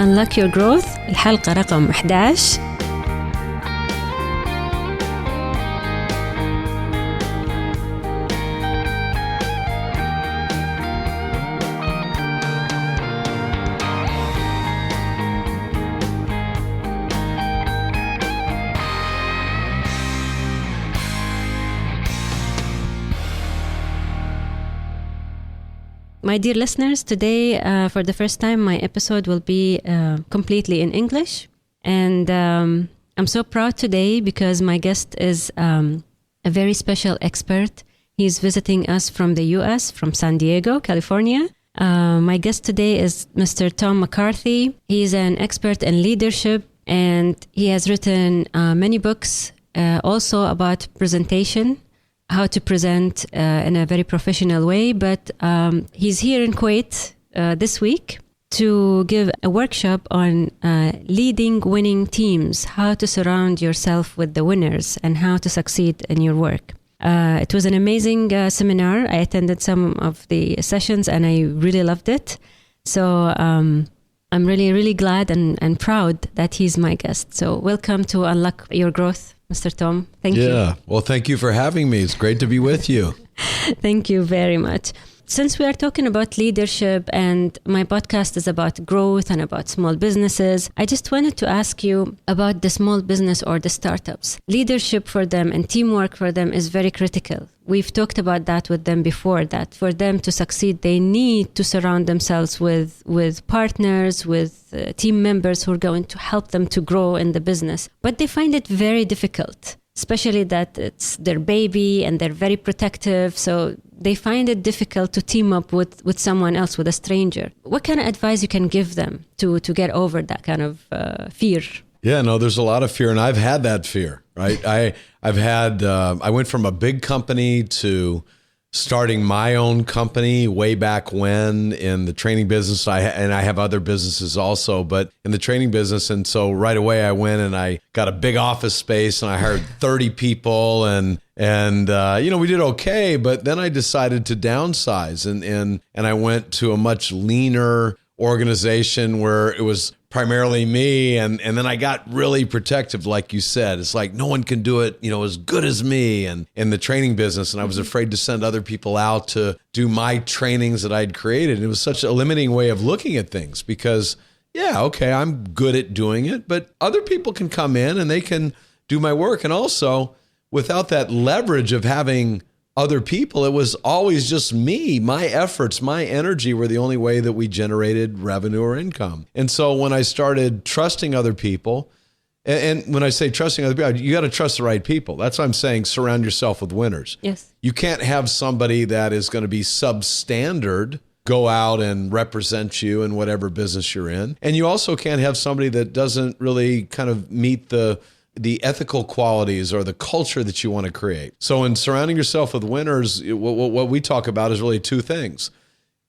Unlock Your Growth الحلقة رقم 11. My dear listeners, today, for the first time, my episode will be completely in English. And I'm so proud today because my guest is a very special expert. He's visiting us from the US, from San Diego, California. My guest today is Mr. Tom McCarthy. He's an expert in leadership, and he has written many books also about presentation, how to present in a very professional way. But he's here in Kuwait this week to give a workshop on leading winning teams, how to surround yourself with the winners and how to succeed in your work. It was an amazing seminar. I attended some of the sessions and I really loved it. So I'm really, really glad and proud that he's my guest. So welcome to Unlock Your Growth, Mr. Tom. Thank you. Yeah. Well, thank you for having me. It's great to be with you. Thank you very much. Since we are talking about leadership and my podcast is about growth and about small businesses, I just wanted to ask you about the small business or the startups. Leadership for them and teamwork for them is very critical. We've talked about that with them before, that for them to succeed, they need to surround themselves with partners, with team members who are going to help them to grow in the business. But they find it very difficult, especially that it's their baby and they're very protective. So they find it difficult to team up with someone else, with a stranger. What kind of advice you can give them to get over that kind of fear? Yeah, no, there's a lot of fear, and I've had that fear, right? I went from a big company to starting my own company way back when in the training business. I have other businesses also, but in the training business. And so right away I went and I got a big office space and I hired 30 people and we did okay, but then I decided to downsize and I went to a much leaner organization where it was primarily me. And then I got really protective, like you said. It's like, no one can do it, as good as me and in the training business. And I was afraid to send other people out to do my trainings that I'd created. It was such a limiting way of looking at things because, yeah, okay, I'm good at doing it, but other people can come in and they can do my work. And also, without that leverage of having other people, it was always just me. My efforts, my energy were the only way that we generated revenue or income. And so when I started trusting other people, and when I say trusting other people, you got to trust the right people. That's what I'm saying. Surround yourself with winners. Yes. You can't have somebody that is going to be substandard go out and represent you in whatever business you're in. And you also can't have somebody that doesn't really kind of meet the ethical qualities or the culture that you want to create. So in surrounding yourself with winners, what we talk about is really two things.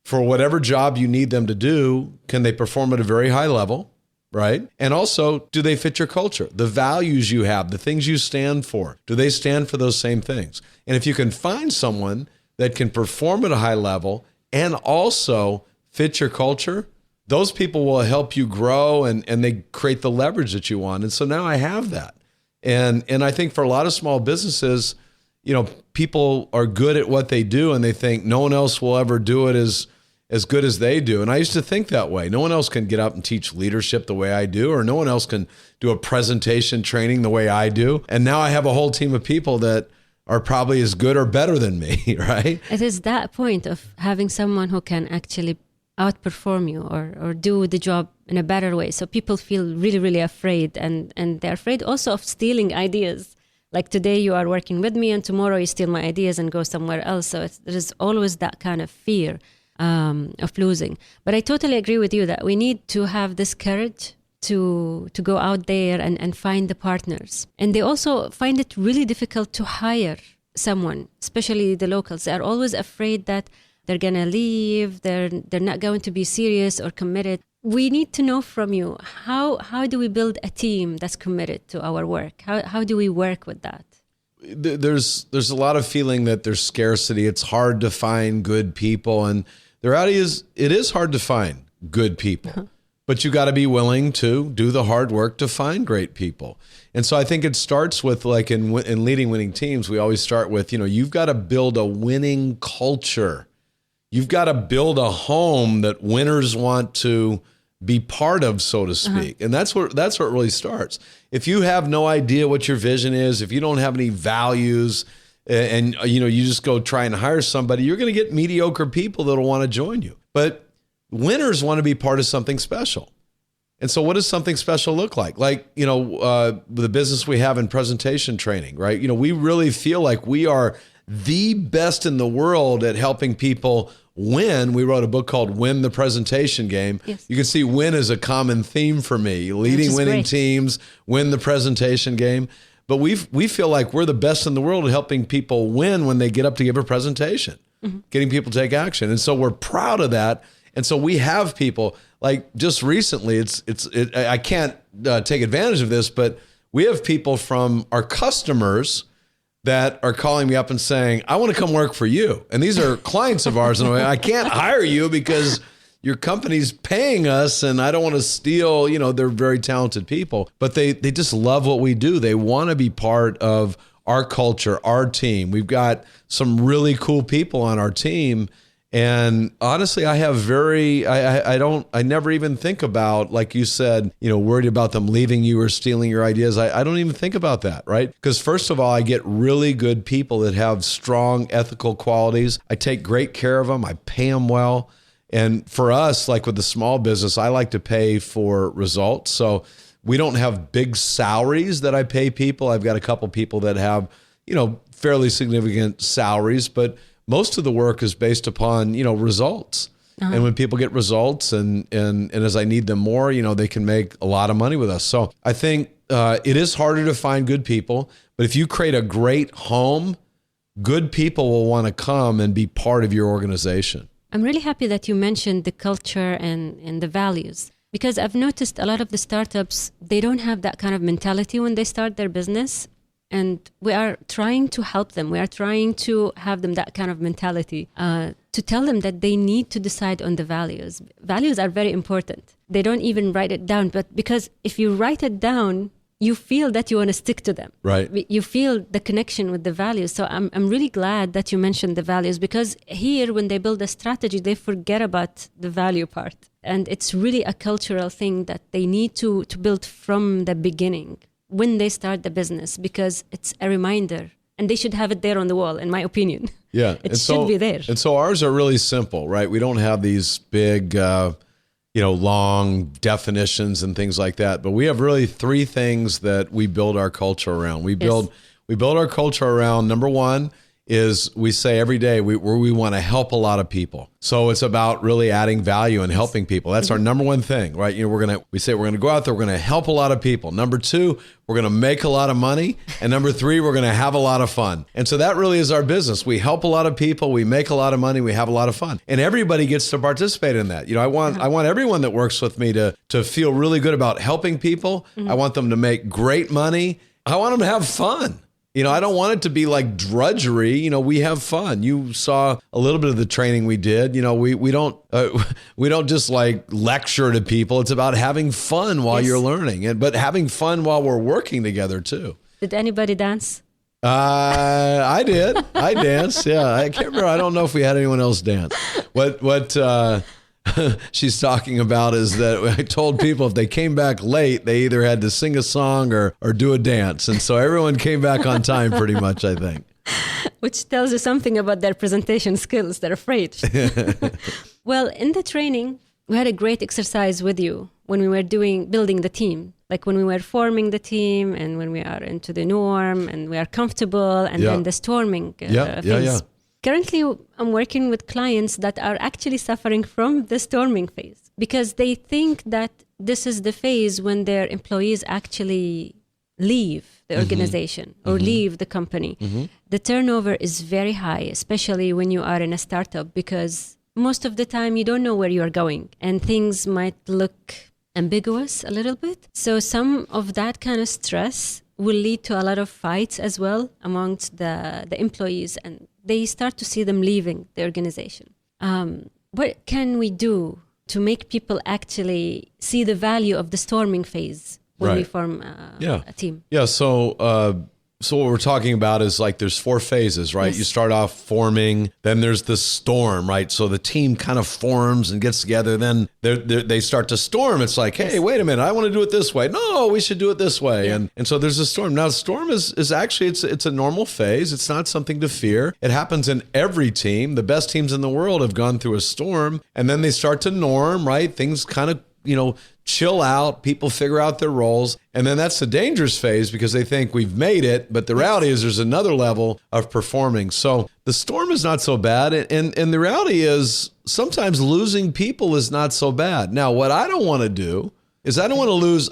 For whatever job you need them to do, can they perform at a very high level, right? And also, do they fit your culture? The values you have, the things you stand for, do they stand for those same things? And if you can find someone that can perform at a high level and also fit your culture, those people will help you grow and they create the leverage that you want. And so now I have that. And I think for a lot of small businesses, people are good at what they do and they think no one else will ever do it as good as they do. And I used to think that way. No one else can get up and teach leadership the way I do, or no one else can do a presentation training the way I do. And now I have a whole team of people that are probably as good or better than me, right? It is that point of having someone who can actually outperform you or do the job in a better way. So people feel really, really afraid and they're afraid also of stealing ideas. Like today you are working with me and tomorrow you steal my ideas and go somewhere else. So there's always that kind of fear of losing. But I totally agree with you that we need to have this courage to go out there and find the partners. And they also find it really difficult to hire someone, especially the locals. They're always afraid that they're going to leave, they're not going to be serious or committed. We need to know from you, how do we build a team that's committed to our work? How do we work with that? There's a lot of feeling that there's scarcity. It's hard to find good people. And the reality is, it is hard to find good people. but you got to be willing to do the hard work to find great people. And so I think it starts with, like in leading winning teams, we always start with, you've got to build a winning culture. You've got to build a home that winners want to be part of, so to speak. And that's where it really starts. If you have no idea what your vision is, if you don't have any values, and you just go try and hire somebody, you're going to get mediocre people that'll want to join you. But winners want to be part of something special. And so what does something special look like? Like, the business we have in presentation training, right? We really feel like we are the best in the world at helping people win. We wrote a book called Win the Presentation Game. Yes. You can see win is a common theme for me. Leading winning teams, win the presentation game. But we feel like we're the best in the world at helping people win when they get up to give a presentation, getting people to take action. And so we're proud of that. And so we have people like just recently, I can't take advantage of this, but we have people from our customers that are calling me up and saying, I want to come work for you. And these are clients of ours. And I can't hire you because your company's paying us and I don't want to steal, they're very talented people, but they just love what we do. They want to be part of our culture, our team. We've got some really cool people on our team. And honestly, I never even think about, like you said, worried about them leaving you or stealing your ideas. I don't even think about that, right? Because first of all, I get really good people that have strong ethical qualities. I take great care of them. I pay them well. And for us, like with the small business, I like to pay for results. So we don't have big salaries that I pay people. I've got a couple people that have, fairly significant salaries, but most of the work is based upon, results. And when people get results and as I need them more, they can make a lot of money with us. So I think it is harder to find good people, but if you create a great home, good people will want to come and be part of your organization. I'm really happy that you mentioned the culture and the values, because I've noticed a lot of the startups, they don't have that kind of mentality when they start their business. And we are trying to help them. We are trying to have them that kind of mentality, to tell them that they need to decide on the values. Values are very important. They don't even write it down, but because if you write it down, you feel that you want to stick to them. Right. You feel the connection with the values. So I'm really glad that you mentioned the values, because here when they build a strategy, they forget about the value part. And it's really a cultural thing that they need to build from the beginning when they start the business, because it's a reminder and they should have it there on the wall, in my opinion. Yeah. It should be there. And so ours are really simple, right? We don't have these big, long definitions and things like that. But we have really three things that we build our culture around. We build our culture around, number one is we say every day we want to help a lot of people. So it's about really adding value and helping people. That's our number one thing, right? We say we're going to go out there, we're going to help a lot of people. Number two, we're going to make a lot of money. And number three, we're going to have a lot of fun. And so that really is our business. We help a lot of people, we make a lot of money, we have a lot of fun. And everybody gets to participate in that. I want everyone that works with me to feel really good about helping people. I want them to make great money. I want them to have fun. I don't want it to be like drudgery. We have fun. You saw a little bit of the training we did. We don't just like lecture to people. It's about having fun while you're learning, but having fun while we're working together too. Did anybody dance? I did. I danced. Yeah, I can't remember. I don't know if we had anyone else dance. What she's talking about is that I told people if they came back late, they either had to sing a song or do a dance. And so everyone came back on time pretty much, I think. Which tells you something about their presentation skills. They're afraid. Well, in the training, we had a great exercise with you when we were building the team. Like when we were forming the team and when we are into the norm and we are comfortable and then the storming phase. Yeah. Currently, I'm working with clients that are actually suffering from the storming phase because they think that this is the phase when their employees actually leave the organization or leave the company. The turnover is very high, especially when you are in a startup, because most of the time you don't know where you are going and things might look ambiguous a little bit. So some of that kind of stress will lead to a lot of fights as well amongst the employees, and they start to see them leaving the organization. What can we do to make people actually see the value of the storming phase when we form a team? Yeah. So what we're talking about is like there's 4 phases, right? Yes. You start off forming, then there's the storm, right? So the team kind of forms and gets together. Then they start to storm. It's like, hey, wait a minute, I want to do it this way. No, we should do it this way. Yeah. And so there's a storm. Now, the storm is actually, it's a normal phase. It's not something to fear. It happens in every team. The best teams in the world have gone through a storm, and then they start to norm, right? Things kind of, chill out, people figure out their roles. And then that's the dangerous phase because they think we've made it. But the reality is there's another level of performing. So the storm is not so bad. And the reality is sometimes losing people is not so bad. Now, what I don't want to do is I don't want to lose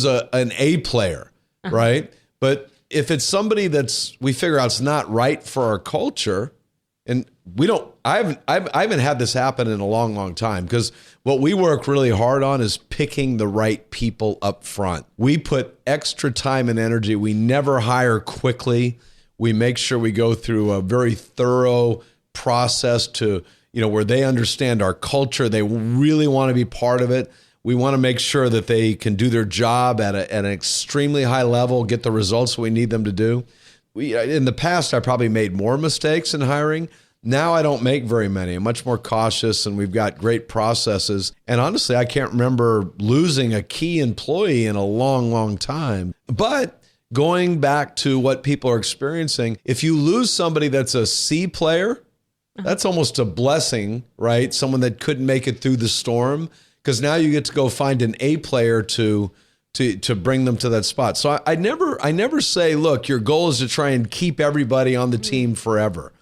an A player, right? But if it's somebody we figure out it's not right for our culture, and I haven't had this happen in a long, long time, because what we work really hard on is picking the right people up front. We put extra time and energy. We never hire quickly. We make sure we go through a very thorough process to, where they understand our culture. They really want to be part of it. We want to make sure that they can do their job at an extremely high level, get the results we need them to do. In the past, I probably made more mistakes in hiring. Now I don't make very many. I'm much more cautious, and we've got great processes. And honestly, I can't remember losing a key employee in a long, long time. But going back to what people are experiencing, if you lose somebody that's a C player, that's almost a blessing, right? Someone that couldn't make it through the storm, because now you get to go find an A player to bring them to that spot. So I never say, look, your goal is to try and keep everybody on the team forever.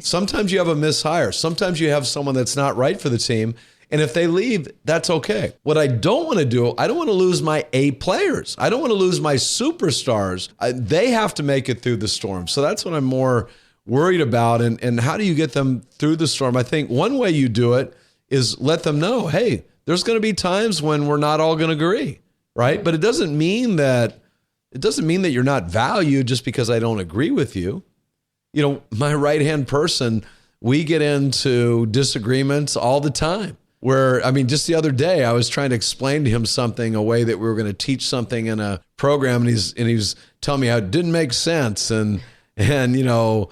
Sometimes you have a mishire. Sometimes you have someone that's not right for the team. And if they leave, that's okay. What I don't want to do, I don't want to lose my A players. I don't want to lose my superstars. They have to make it through the storm. So that's what I'm more worried about. And how do you get them through the storm? I think one way you do it is let them know, hey, there's going to be times when we're not all going to agree, right? But it doesn't mean that you're not valued just because I don't agree with you. My right-hand person, we get into disagreements all the time. Just the other day, I was trying to explain to him something, a way that we were going to teach something in a program, and he's telling me how it didn't make sense, and he didn't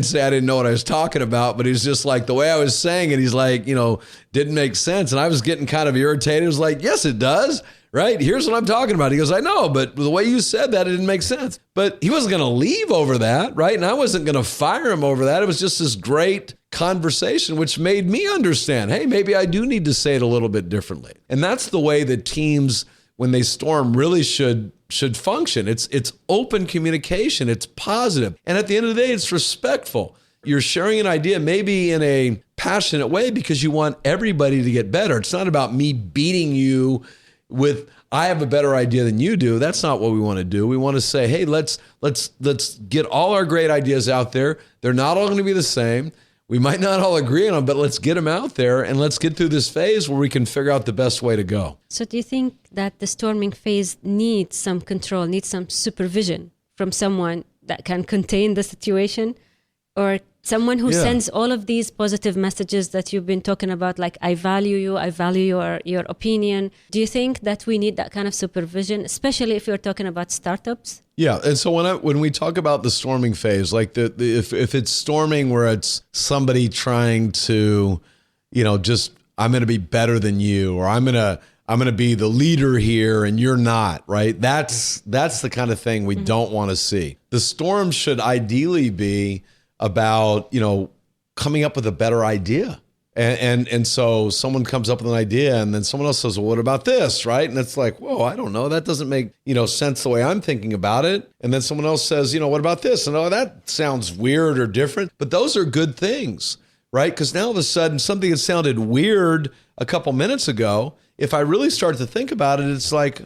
say I didn't know what I was talking about, but he's just like, the way I was saying it, he's like, didn't make sense, and I was getting kind of irritated. I was like, yes, it does. Right? Here's what I'm talking about. He goes, I know, but the way you said that, it didn't make sense. But he wasn't going to leave over that, right? And I wasn't going to fire him over that. It was just this great conversation, which made me understand, hey, maybe I do need to say it a little bit differently. And that's the way that teams, when they storm, really should function. It's open communication. It's positive. And at the end of the day, it's respectful. You're sharing an idea, maybe in a passionate way, because you want everybody to get better. It's not about me beating you with, I have a better idea than you do. That's not what we want to do. We want to say, hey, let's get all our great ideas out there. They're not all going to be the same. We might not all agree on them, but let's get them out there, and let's get through this phase where we can figure out the best way to go. So do you think that the storming phase needs some control, needs some supervision from someone that can contain the situation, or someone who sends all of these positive messages that you've been talking about, like, I value you, I value your opinion? Do you think that we need that kind of supervision, especially if you're talking about startups? Yeah, and so when we talk about the storming phase, like if it's storming where it's somebody trying to, just, I'm going to be better than you, or I'm going to be the leader here and you're not, right? That's the kind of thing we don't want to see. The storm should ideally be about, coming up with a better idea. And so someone comes up with an idea, and then someone else says, well, what about this, right? And it's like, whoa, I don't know. That doesn't make, sense the way I'm thinking about it. And then someone else says, what about this? And, oh, that sounds weird or different. But those are good things, right? Because now all of a sudden, something that sounded weird a couple minutes ago, if I really start to think about it, it's like,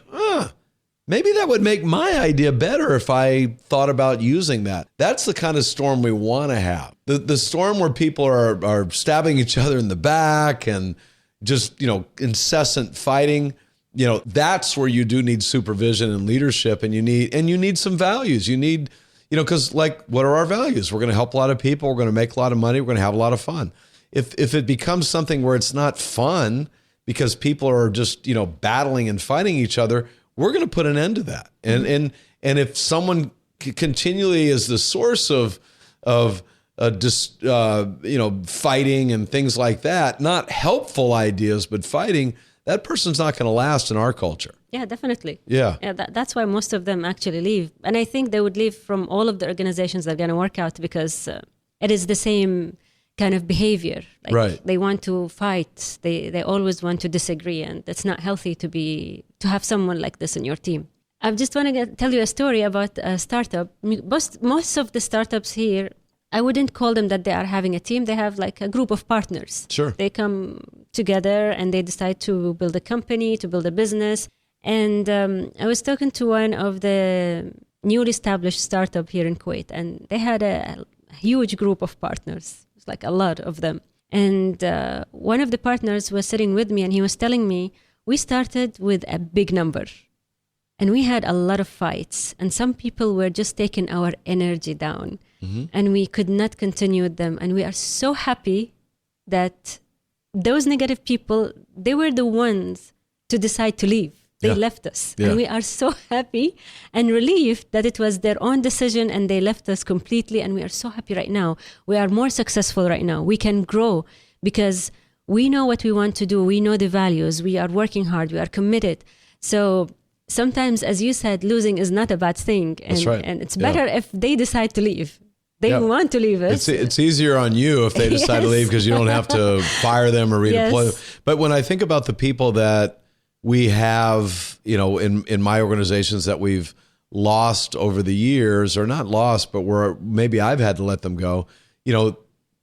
maybe that would make my idea better if I thought about using that. That's the kind of storm we want to have. The storm where people are stabbing each other in the back and just, incessant fighting, that's where you do need supervision and leadership, and you need some values. You need, because, like, what are our values? We're going to help a lot of people. We're going to make a lot of money. We're going to have a lot of fun. if it becomes something where it's not fun because people are just, battling and fighting each other, we're going to put an end to that. And if someone continually is the source of fighting and things like that, not helpful ideas, but fighting, that person's not going to last in our culture. Yeah, definitely. Yeah. That's why most of them actually leave. And I think they would leave from all of the organizations that are going to work out because it is the same kind of behavior. Like right. They want to fight. They always want to disagree. And it's not healthy to have someone like this in your team. I just want to tell you a story about a startup. Most of the startups here, I wouldn't call them that they are having a team. They have like a group of partners. Sure. They come together and they decide to build a company, to build a business. And I was talking to one of the newly established startup here in Kuwait, and they had a huge group of partners. It was like a lot of them. And one of the partners was sitting with me and he was telling me, we started with a big number. And we had a lot of fights, and some people were just taking our energy down, and we could not continue with them. And we are so happy that those negative people, they were the ones to decide to leave. They left us, and we are so happy and relieved that it was their own decision and they left us completely. And we are so happy right now. We are more successful right now. We can grow because we know what we want to do. We know the values. We are working hard. We are committed. So sometimes, as you said, losing is not a bad thing. And, that's right. And it's better if they decide to leave. They want to leave us. It's easier on you if they decide to leave because you don't have to fire them or redeploy them. But when I think about the people that we have, in my organizations that we've lost over the years, or not lost, but maybe I've had to let them go,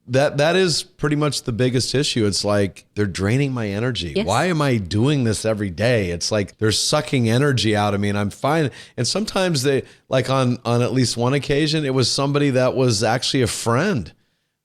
that is pretty much the biggest issue. It's like they're draining my energy. Yes. Why am I doing this every day? It's like they're sucking energy out of me, and I'm fine. And sometimes they, like on at least one occasion, it was somebody that was actually a friend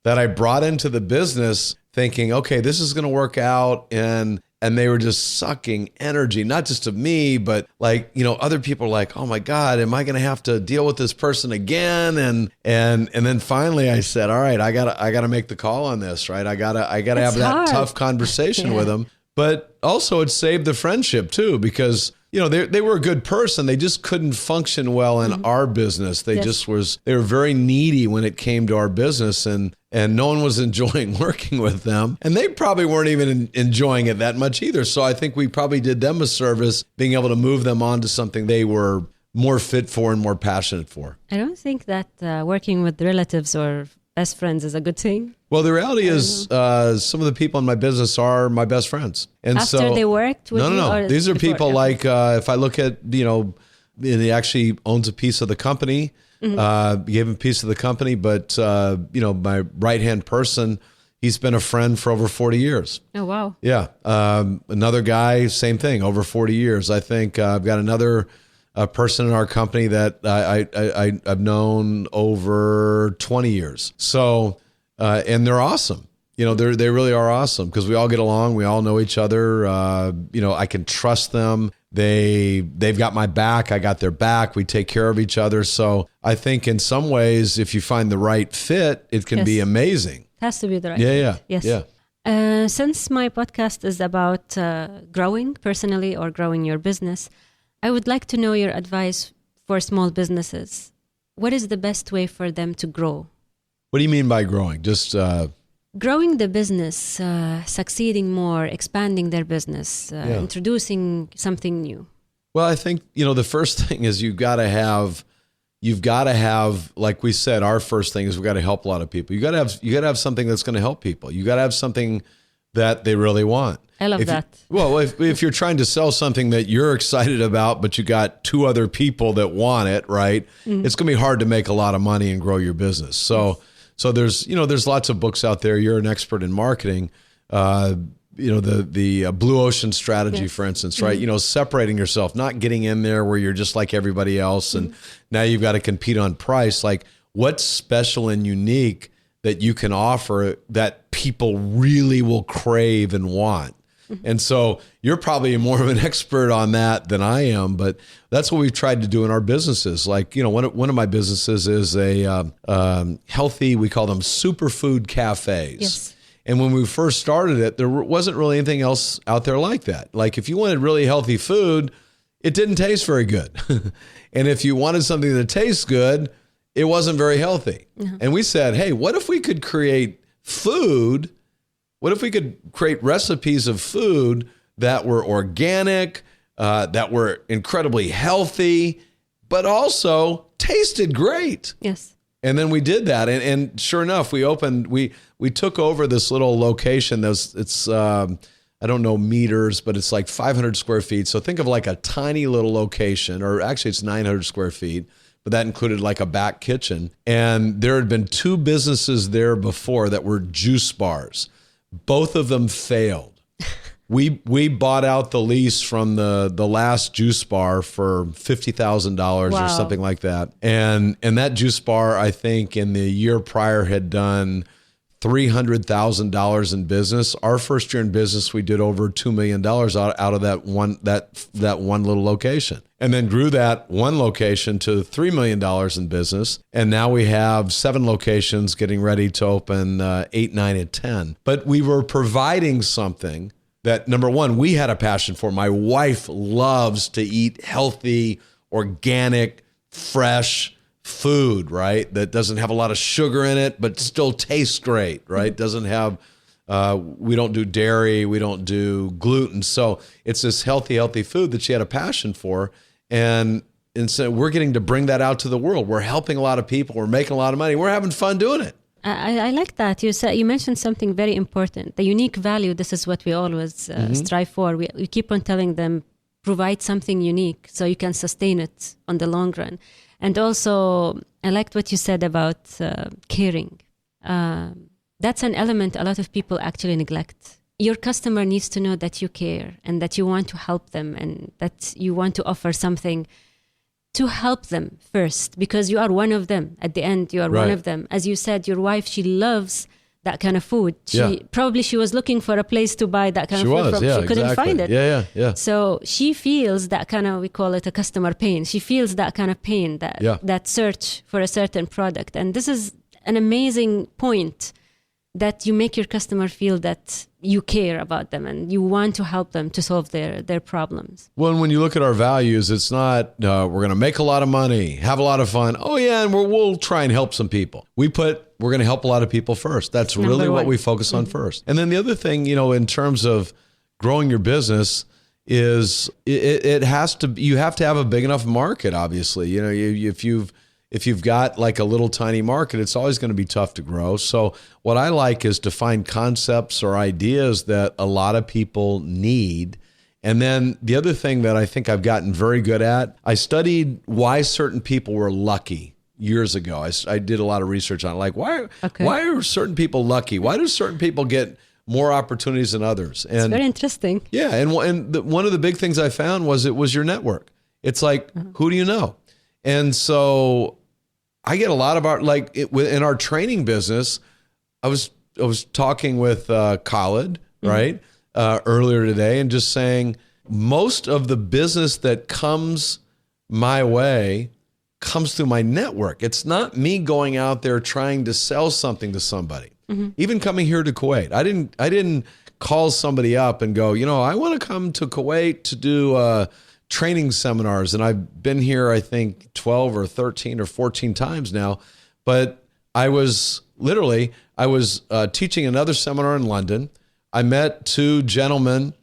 that I brought into the business thinking, okay, this is going to work out. And they were just sucking energy, not just of me, but like, other people are like, oh my God, am I going to have to deal with this person again? And then finally I said, all right, I gotta make the call on this, right? I gotta have that tough conversation with them. But also it saved the friendship too, because they were a good person. They just couldn't function well in our business. They they were very needy when it came to our business, and no one was enjoying working with them. And they probably weren't even enjoying it that much either. So I think we probably did them a service being able to move them on to something they were more fit for and more passionate for. I don't think that working with relatives or best friends is a good thing. Well, the reality is some of the people in my business are my best friends. And after they worked with you? No. These are people like, if I look at, he actually owns a piece of the company, gave him a piece of the company, but, my right-hand person, he's been a friend for over 40 years. Oh, wow. Yeah. Another guy, same thing, over 40 years. I think I've got another person in our company that I've known over 20 years. So, and they're awesome. They really are awesome because we all get along. We all know each other. I can trust them. They've got my back. I got their back. We take care of each other. So I think in some ways, if you find the right fit, it can be amazing. It has to be the right fit. Yes. Yeah. Since my podcast is about growing personally or growing your business, I would like to know your advice for small businesses. What is the best way for them to grow? What do you mean by growing? Just growing the business, succeeding more, expanding their business, introducing something new. Well, I think, the first thing is you've got to have, like we said, our first thing is we've got to help a lot of people. You got to have something that's going to help people. You got to have something that they really want. I love that. If you're trying to sell something that you're excited about, but you got two other people that want it, right? Mm-hmm. It's going to be hard to make a lot of money and grow your business. So there's lots of books out there. You're an expert in marketing. The blue ocean strategy, for instance, right? Mm-hmm. Separating yourself, not getting in there where you're just like everybody else. And now you've got to compete on price. Like what's special and unique that you can offer that people really will crave and want. Mm-hmm. And so you're probably more of an expert on that than I am, but that's what we've tried to do in our businesses. Like, one of my businesses is a healthy, we call them superfood cafes. Yes. And when we first started it, there wasn't really anything else out there like that. Like if you wanted really healthy food, it didn't taste very good. And if you wanted something that tastes good, it wasn't very healthy. And we said, hey, what if we could create food? What if we could create recipes of food that were organic, that were incredibly healthy, but also tasted great? Yes. And then we did that. And sure enough, we took over this little location. It's I don't know meters, but it's like 500 square feet. So think of like a tiny little location, or actually it's 900 square feet, but that included like a back kitchen. And there had been 2 businesses there before that were juice bars. Both of them failed. We bought out the lease from the last juice bar for $50,000 or something like that. And that juice bar, I think in the year prior had done $300,000 in business. Our first year in business, we did over $2 million out of that one little location, and then grew that one location to $3 million in business. And now we have 7 locations getting ready to open 8, 9, and 10. But we were providing something that, number one, we had a passion for. My wife loves to eat healthy, organic, fresh food, right? That doesn't have a lot of sugar in it, but still tastes great, right? Doesn't have, we don't do dairy, we don't do gluten. So it's this healthy food that she had a passion for. And so we're getting to bring that out to the world. We're helping a lot of people. We're making a lot of money. We're having fun doing it. I like that. You mentioned something very important. The unique value, this is what we always strive for. We keep on telling them, provide something unique so you can sustain it on the long run. And also, I liked what you said about caring. That's an element a lot of people actually neglect. Your customer needs to know that you care and that you want to help them and that you want to offer something to help them first, because you are one of them. At the end, you are one of them. As you said, your wife, she loves that kind of food. She was looking for a place to buy that kind of food from. She couldn't find it. Yeah. So she feels that kind of, we call it a customer pain. She feels that kind of pain, that search for a certain product. And this is an amazing point, that you make your customer feel that you care about them and you want to help them to solve their problems. Well, and when you look at our values, it's not we're going to make a lot of money, have a lot of fun. Oh yeah, and we'll try and help some people. We're going to help a lot of people first. That's really what we focus on first. And then the other thing, in terms of growing your business, is you have to have a big enough market. Obviously, if you've got like a little tiny market, it's always going to be tough to grow. So what I like is to find concepts or ideas that a lot of people need. And then the other thing that I think I've gotten very good at, I studied why certain people were lucky years ago. I did a lot of research on it. Like, why are certain people lucky? Why do certain people get more opportunities than others? And it's very interesting. Yeah. And one of the big things I found was it was your network. It's like, who do you know? And so I get a lot of in our training business. I was talking with Khalid, right, earlier today, and just saying most of the business that comes my way comes through my network. It's not me going out there trying to sell something to somebody. Even coming here to Kuwait, I didn't call somebody up and go, I want to come to Kuwait to do training seminars, and I've been here, I think 12 or 13 or 14 times now, but I was teaching another seminar in London. I met 2 gentlemen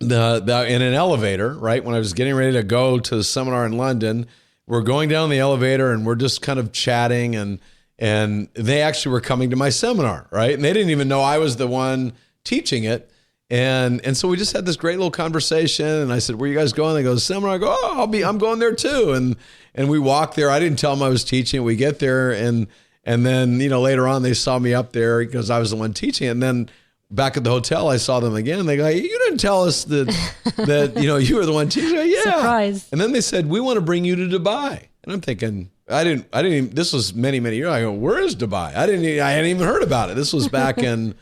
in an elevator, right? When I was getting ready to go to the seminar in London, we're going down the elevator and we're just kind of chatting, and they actually were coming to my seminar, right? And they didn't even know I was the one teaching it. And so we just had this great little conversation, and I said, "Where are you guys going?" They go, "Seminar." I go, "Oh, I'm going there too." And we walked there. I didn't tell them I was teaching. We get there, and then later on they saw me up there because I was the one teaching. And then back at the hotel, I saw them again. They go, "You didn't tell us that you were the one teaching." Yeah. Surprise. And then they said, "We want to bring you to Dubai." And I'm thinking, I didn't even. This was many years. I go, "Where is Dubai?" I hadn't even heard about it. This was back in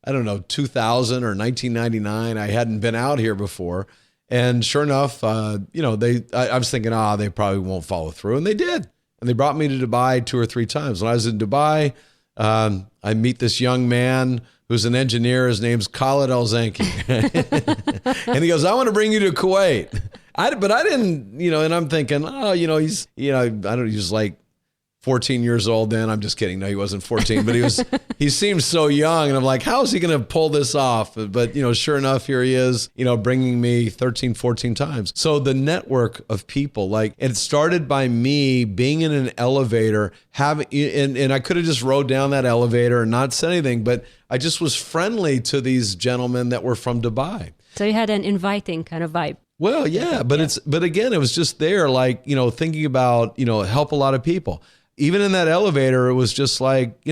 2000 or 1999. I hadn't been out here before. And sure enough, I was thinking, they probably won't follow through. And they did. And they brought me to Dubai 2 or 3 times. When I was in Dubai, I meet this young man who's an engineer. His name's Khalid Al-Zanki. And he goes, I want to bring you to Kuwait. But I didn't, and I'm thinking, he's, he's like 14 years old then. I'm just kidding. No, he wasn't 14, but he seemed so young. And I'm like, how is he going to pull this off? But, sure enough, here he is, bringing me 13, 14 times. So the network of people, it started by me being in an elevator, and I could have just rode down that elevator and not said anything, but I just was friendly to these gentlemen that were from Dubai. So you had an inviting kind of vibe. Well, yeah, but again, it was just there, thinking about, help a lot of people. Even in that elevator, it was just like, I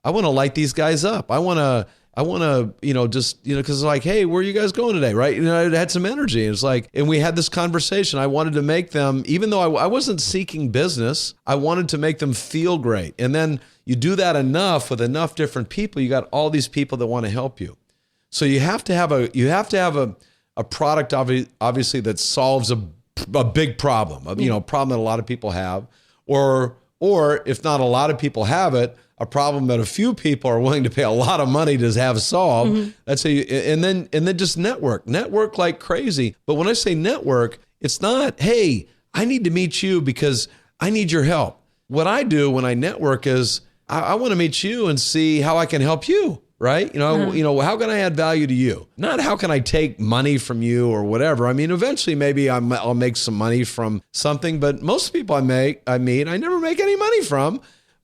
want to light these guys up. I want to, just, because like, hey, where are you guys going today? Right. It had some energy. It's like, and we had this conversation. I wanted to make them, even though I wasn't seeking business, I wanted to make them feel great. And then you do that enough with enough different people, you got all these people that want to help you. So you have to have a product, obviously, that solves a big problem, a problem that a lot of people have, or if not a lot of people have it, a problem that a few people are willing to pay a lot of money to have solved. Mm-hmm. That's and then just network like crazy. But when I say network, it's not, hey, I need to meet you because I need your help. What I do when I network is I want to meet you and see how I can help you. Right? How can I add value to you? Not how can I take money from you or whatever. I mean, eventually maybe I'll make some money from something, but most people I meet, I never make any money from,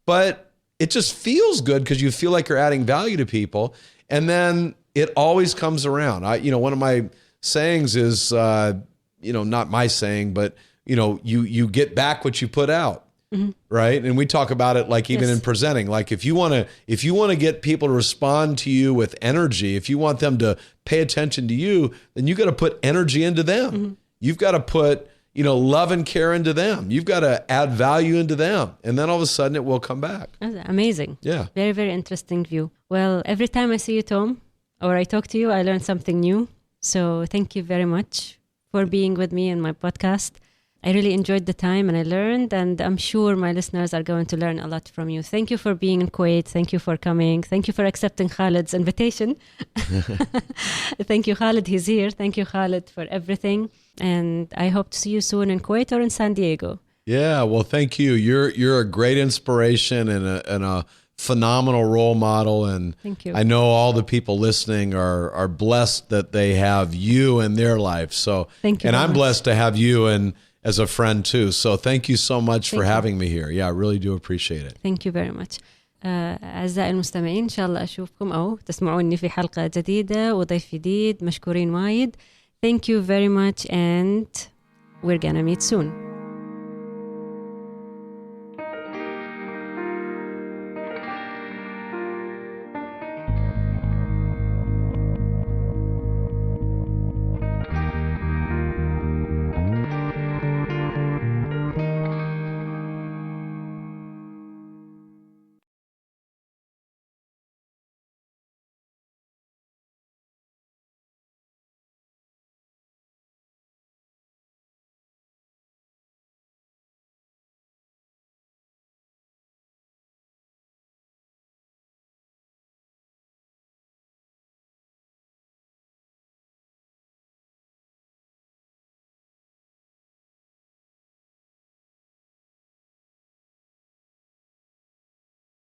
but it just feels good because you feel like you're adding value to people. And then it always comes around. One of my sayings is, not my saying, but you get back what you put out. Mm-hmm. Right. And we talk about it even in presenting, if you want to get people to respond to you with energy, if you want them to pay attention to you, then you got to put energy into them. Mm-hmm. You've got to put, love and care into them. You've got to add value into them. And then all of a sudden it will come back. That's amazing. Yeah. Very, very interesting view. Well, every time I see you, Tom, or I talk to you, I learn something new. So thank you very much for being with me in my podcast. I really enjoyed the time and I learned, and I'm sure my listeners are going to learn a lot from you. Thank you for being in Kuwait. Thank you for coming. Thank you for accepting Khalid's invitation. Thank you, Khalid. He's here. Thank you, Khalid, for everything. And I hope to see you soon in Kuwait or in San Diego. Yeah, well, thank you. You're a great inspiration and a phenomenal role model. And thank you. I know all the people listening are blessed that they have you in their life. So thank you. And I'm blessed to have you as a friend too. So thank you so much for having me here. Yeah, I really do appreciate it. Thank you very much. أعزائي المستمعين، إن شاء الله أشوفكم أو تسمعوني في حلقة جديدة وضيف جديد. مشكورين وايد. Thank you very much and we're gonna meet soon.